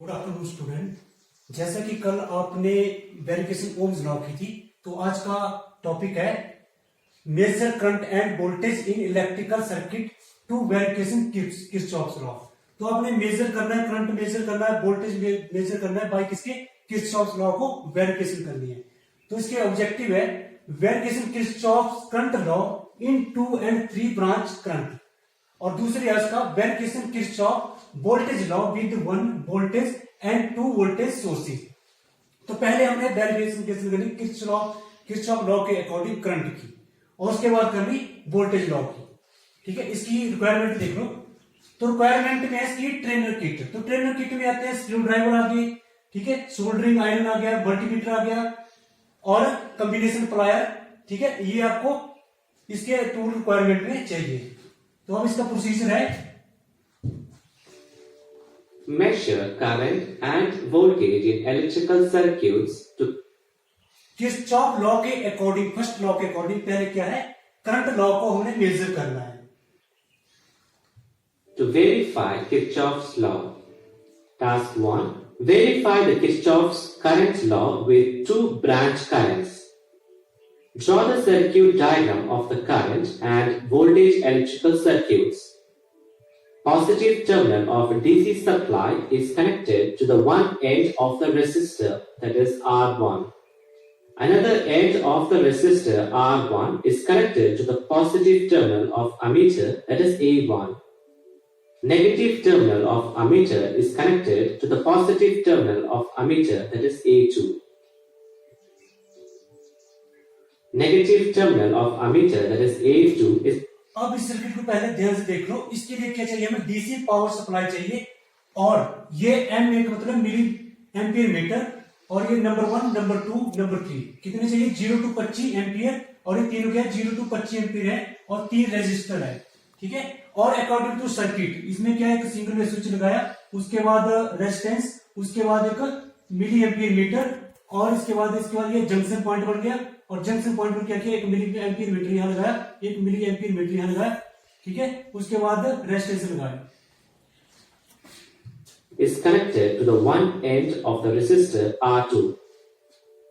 Good afternoon student. जैसा कि कल आपने वेरिफिकेशन ओम्स लॉ की थी, तो आज का टॉपिक है measure current and voltage in electrical circuit to verification Kirchhoff's law. तो आपने मेजर करना है, करंट मेजर करना है, वोल्टेज मेजर करना है बाय किसके? किरचॉफ्स लॉ को वेरिफिकेशन करनी है। तो इसके ऑब्जेक्टिव है verification Kirchhoff's current law in 2 and 3 branch current, और दूसरी है उसका verification Kirchhoff voltage law with 1 voltage and 2 voltage sources. तो पहले हमने वेरिफिकेशन कैसे करनी? किरचॉफ लॉ के अकॉर्डिंग करंट की, और उसके बाद करनी वोल्टेज लॉ की। ठीक है, इसकी रिक्वायरमेंट देख लो। तो रिक्वायरमेंट में है इसकी ट्रेनर किट। तो ट्रेनर किट में आते हैं स्क्रू ड्राइवर आ गए, ठीक है, सोल्डरिंग आयरन आ गया, मल्टीमीटर आ गया और कॉम्बिनेशन प्लायर। ठीक है, ये आपको इसके टूल रिक्वायरमेंट में चाहिए। तो अब इसका प्रोसीजर है measure current and voltage in electrical circuits to Kirchhoff law के अकॉर्डिंग, फर्स्ट लॉ के अकॉर्डिंग पहले क्या है? करंट लॉ को हमने मेजर करना है। verify Kirchhoff's law. Task 1. Verify the Kirchhoff's current law with 2 branch currents. Draw the circuit diagram of the current and voltage electrical circuits. Positive terminal of DC supply is connected to the one end of the resistor, that is R1. Another end of the resistor R1 is connected to the positive terminal of ammeter, that is A1. Negative terminal of ammeter is connected to the positive terminal of ammeter, that is A2. Negative terminal of ammeter, that is A2 is. अब इस circuit को पहले ध्यान से देख लो। इसके लिए क्या चाहिए? हमें डीसी पावर सप्लाई चाहिए, और ये एम एक मतलब मिली एम्पियर मीटर, और ये नंबर 1, नंबर 2, नंबर 3 कितने चाहिए? 0 to 25 एम्पियर, और ये तीनों क्या है? 0 to 25 एम्पियर है, और 3 रेजिस्टर है। ठीक है, और अकॉर्डिंग टू सर्किट इसमें क्या है? एक सिंगल स्विच लगाया, उसके बाद रेजिस्टेंस, उसके बाद एक मिली एम्पियर मीटर, और इसके बाद ये जंक्शन पॉइंट बन गया, और जंक्शन पॉइंट पर क्या किया? 1 मिली एम्पियर मीटर यहां लगाया, 1 मिली एम्पियर मीटर यहां लगाया। ठीक है, उसके बाद रेजिस्टेंस लगाया। Is connected to the one end of the resistor R2.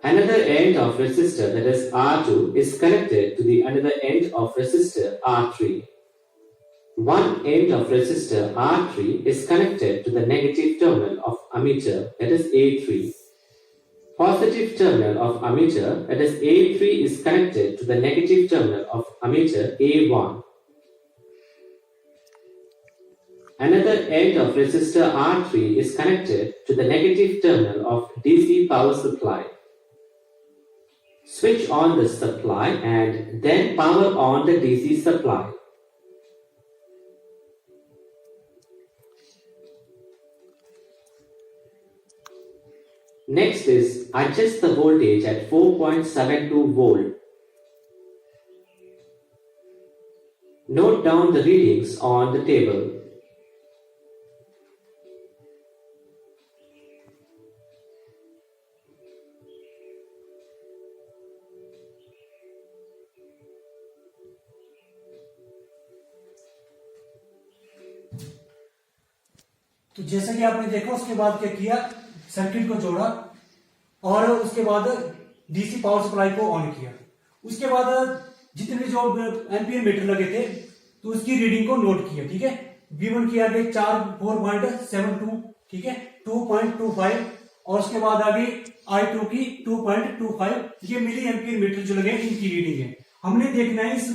Another end of resistor, that is R2, is connected to the another end of resistor R3. One end of resistor R3 is connected to the negative terminal of ammeter, that is A3. Positive terminal of ammeter, that is A3, is connected to the negative terminal of ammeter A1. Another end of resistor R3 is connected to the negative terminal of DC power supply. Switch on the supply and then power on the DC supply. Next is adjust the voltage at 4.72 volt. Note down the readings on the table. तो जैसा कि आपने देखा, उसके बाद क्या किया? Circuit को जोड़ा, और उसके बाद डीसी पावर सप्लाई को ऑन किया। उसके बाद जितने जो एम्पियर मीटर लगे थे, तो उसकी रीडिंग को नोट किया। ठीक है, V1 की आ गई 4.72, ठीक है, 2.25, और उसके बाद आ गई I2 की 2.25। ये मिली एम्पियर मीटर जो लगे इनकी रीडिंग है। हमने देखना है इस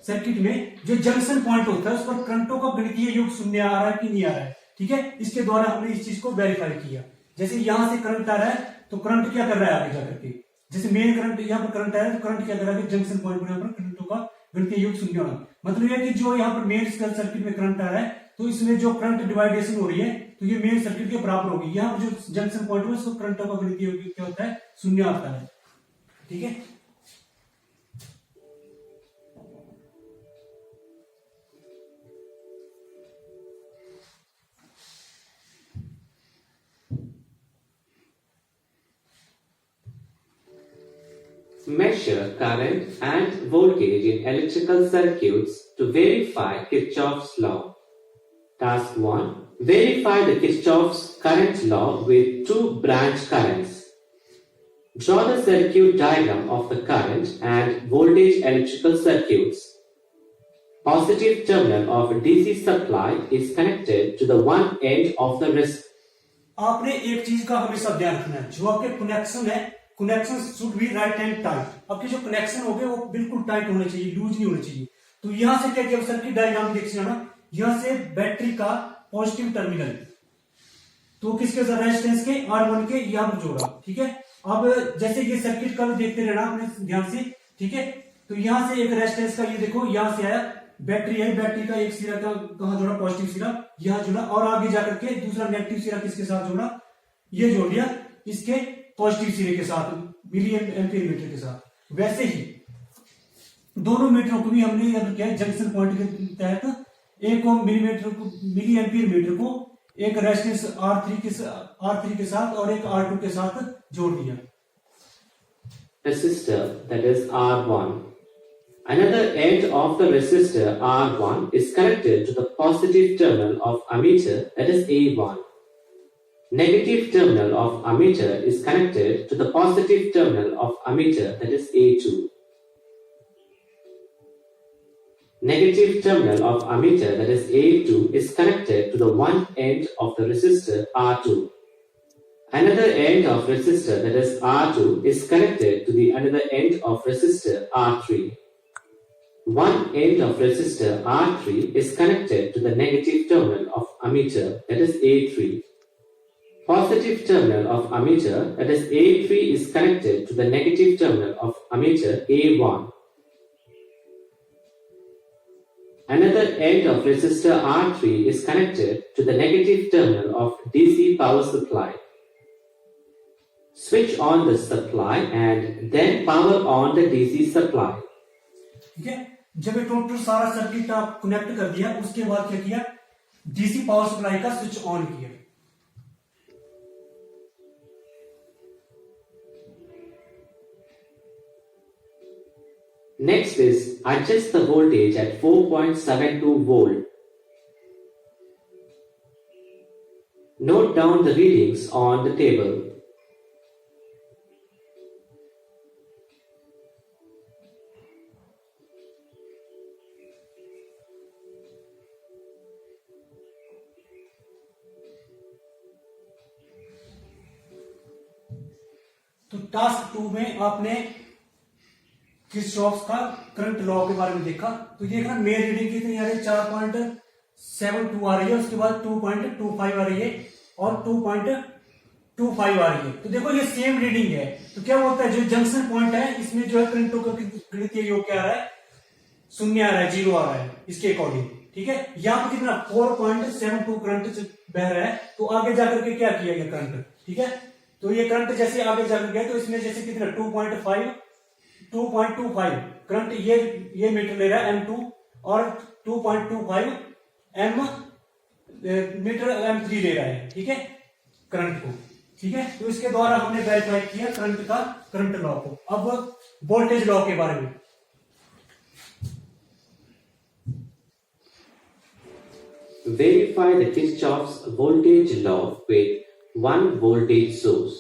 सर्किट में जो जंक्शन पॉइंट होता है उस पर करंटों का गणितीय योग शून्य आ रहा है कि नहीं आ रहा है। ठीक है, इसके द्वारा हमने इस चीज को वेरीफाई किया। जैसे यहां से करंट आ रहा है, तो करंट क्या कर रहा है आगे जाकर के? जैसे मेन करंट यहाँ पर करंट आ रहा है, तो करंट क्या कर रहा है? जंक्शन पॉइंट पर यहाँ पर करंटों का गणितीय योग शून्य होना, मतलब यह कि जो यहाँ पर मेन सर्किट में करंट आ रहा है, तो इसमें जो करंट डिवाइडेशन हो रही है, तो ये मेन सर्किट के बराबर होगी। यहाँ पर जो जंक्शन पॉइंट है उसको करंटों का गणितीय योग क्या होता है? शून्य आता है। ठीक है, Measure current and voltage in electrical circuits to verify Kirchhoff's law. Task 1. Verify the Kirchhoff's current law with two branch currents. Draw the circuit diagram of the current and voltage electrical circuits. Positive terminal of DC supply is connected to the one end of the resistor. आपने एक चीज का हमेशा ध्यान रखना है, जो आपके कनेक्शन है, connection should be right and tight. आपके जो कनेक्शन हो गए वो बिल्कुल टाइट होने चाहिए, लूज नहीं होने चाहिए। तो यहां से क्या किया, सर्किट डायग्राम देख जाना, यहां से बैटरी का पॉजिटिव टर्मिनल तो किसके साथ, रेजिस्टेंस के R1 के यहां पर जोड़ा, ठीक है। अब जैसे ये सर्किट का भी देखते रहना अपने ध्यान से, ठीक है। तो यहां से एक रेजिस्टेंस का ये देखो यहां से आया, बैटरी है, बैटरी का एक सिरा का कहां जोड़ा, पॉजिटिव सिरा यहां जोड़ा, और आगे जाकर के दूसरा नेगेटिव सिरा किसके साथ जोड़ा, ये जोड़ लिया इसके पॉजिटिव सिरे के साथ, मिली एम्पीयर मीटर के साथ। वैसे ही दोनों मीटरों को भी हमने अब क्या जंक्शन पॉइंट के तहत एक मिली एम्पीयर मीटर को एक रेजिस्टेंस R3 के साथ और एक R2 के साथ जोड़ दिया। Resistor, that is R1. Another end of the resistor R1 is connected to the positive terminal of ammeter, that is A1. Negative terminal of ammeter is connected to the positive terminal of ammeter, that is A2. Negative terminal of ammeter, that is A2, is connected to the one end of the resistor R2. Another end of resistor, that is R2, is connected to the another end of resistor R3. One end of resistor R3 is connected to the negative terminal of ammeter, that is A3. Positive terminal of ammeter, that is A3, is connected to the negative terminal of ammeter A1. Another end of resistor R3 is connected to the negative terminal of DC power supply. Switch on the supply and then power on the DC supply. ठीक है, जब ये total सारा circuit आप connect कर दिया, उसके बाद क्या किया, डीसी पावर सप्लाई का स्विच ऑन किया। Next is adjust the voltage at 4.72 volt. Note down the readings on the table. तो टास्क 2 में आपने किरचॉफ का करंट लॉ के बारे में देखा। तो ये देखना मेन रीडिंग कितनी आ रही है, 4.72 आ रही है, उसके बाद 2.25 आ रही है और 2.25 आ रही है। तो देखो ये सेम रीडिंग है। तो क्या होता है, जो जंक्शन पॉइंट है इसमें जो है करंटों का गणितीय योग क्या आ रहा है, 0 आ रहा है, 0 आ रहा है इसके अकॉर्डिंग, ठीक है। यहाँ पे कितना 4.72 करंट बह रहा है। तो आगे जाकर के क्या किया ये करंट, ठीक है। तो ये करंट जैसे आगे जाकर गया, तो इसमें जैसे कितना 2.25 करंट ये मीटर ले रहा है M2 और 2.25 M मीटर M3 ले रहा है, ठीक है, करंट को, ठीक है। तो इसके द्वारा हमने वेरीफाई किया करंट लॉ को। अब वोल्टेज लॉ के बारे में, Verify the Kirchhoff's voltage law with one voltage source.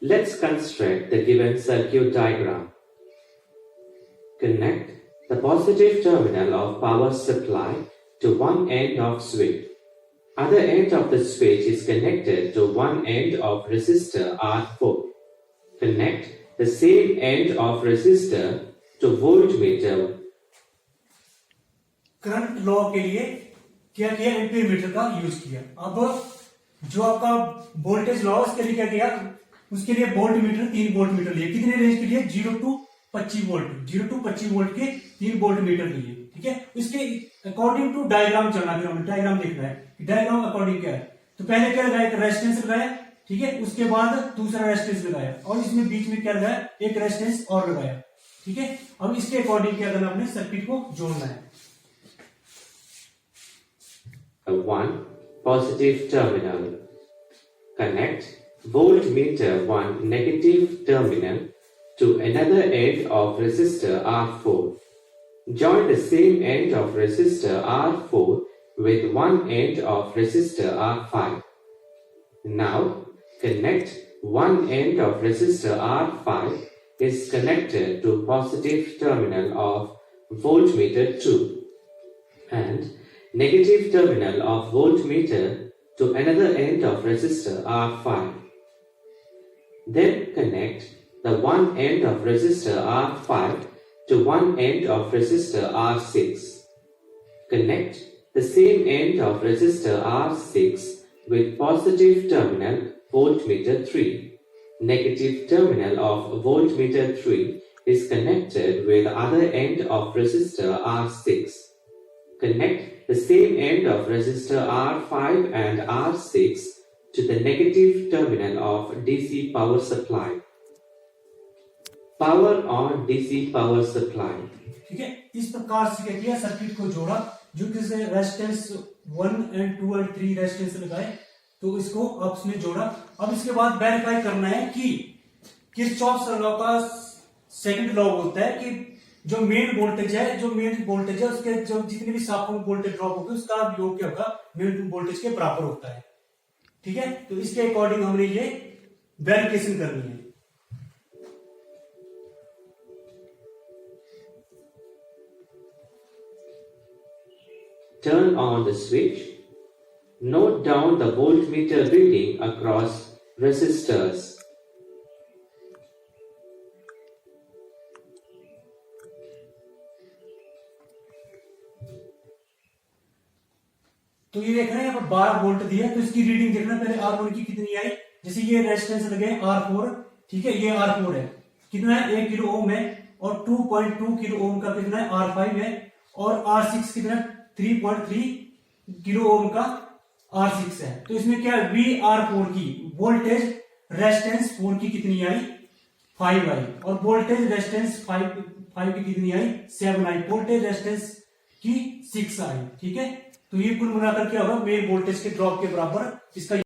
Let's construct the given circuit diagram. Connect the positive terminal of power supply to one end of switch. Other end of the switch is connected to one end of resistor R4. Connect the same end of resistor to voltmeter. Current law के लिए क्या किया, ampere metre का use किया। अब जो आपका voltage law उसके लिए क्या किया, उसके लिए वोल्ट मीटर 3 वोल्ट मीटर लिए। कितने रेंज के लिए, 0 to 25 वोल्ट, 0 to 25 वोल्ट के 3 वोल्ट मीटर लिए, ठीक है। इसके अकॉर्डिंग टू डायग्राम चलना, फिर हमें डायग्राम देखना है, डायग्राम अकॉर्डिंग क्या है। तो पहले क्या लगाया, एक रेजिस्टेंस लगाया, ठीक है, उसके बाद दूसरा रेजिस्टेंस लगाया और इसमें बीच में क्या लगाया, एक रेजिस्टेंस और लगाया, ठीक है। अब इसके अकॉर्डिंग क्या करना, अपने सर्किट को जोड़ना है। One positive terminal. Connect voltmeter 1 negative terminal to another end of resistor R4. Join the same end of resistor R4 with one end of resistor R5. Now connect one end of resistor R5 is connected to positive terminal of voltmeter 2 and negative terminal of voltmeter to another end of resistor R5. Then connect the one end of resistor R5 to one end of resistor R6. Connect the same end of resistor R6 with positive terminal voltmeter 3. Negative terminal of voltmeter 3 is connected with the other end of resistor R6. Connect the same end of resistor R5 and R6 to the negative terminal of DC power supply. Power on DC power supply. ठीक है, इस प्रकार से क्या किया, circuit को जोड़ा, जो कि रेजिस्टेंस 1 एंड 2 एंड 3 रेजिस्टेंस लगाए, तो इसको आपस में जोड़ा। अब इसके बाद वेरीफाई करना है कि किरचॉफ लॉ का सेकंड लॉ बोलता है कि जो मेन वोल्टेज है उसके जो जितने भी शाखाओं में वोल्टेज ड्रॉप होगी उसका योग क्या होगा, मेन वोल्टेज के बराबर होता है। ठीक है, तो इसके अकॉर्डिंग हमने ये वेरिफिकेशन करनी है। Turn on the switch. Note down the voltmeter reading across resistors. तो ये देखना है, यहाँ पर 12 वोल्ट दिया है, तो इसकी रीडिंग देखना पहले R1 की कितनी आई। जैसे ये रेजिस्टेंस लगे R4, ठीक है, ये R4 है, कितना है 1 किलो ओम है, और 2.2 किलो ओम का कितना है R5 है, और R6 कितना 3.3 किलो ओम का R6 है। तो इसमें क्या है, VR4 की वोल्टेज रेजिस्टेंस 4 की कितनी आई 5 आई, और वोल्टेज रेजिस्टेंस 5 की कितनी आई 7 आई, वोल्टेज रेजिस्टेंस की 6 आई। ठीक है, तो ये कुल मिलाकर क्या होगा, मेन वोल्टेज के ड्रॉप के बराबर इसका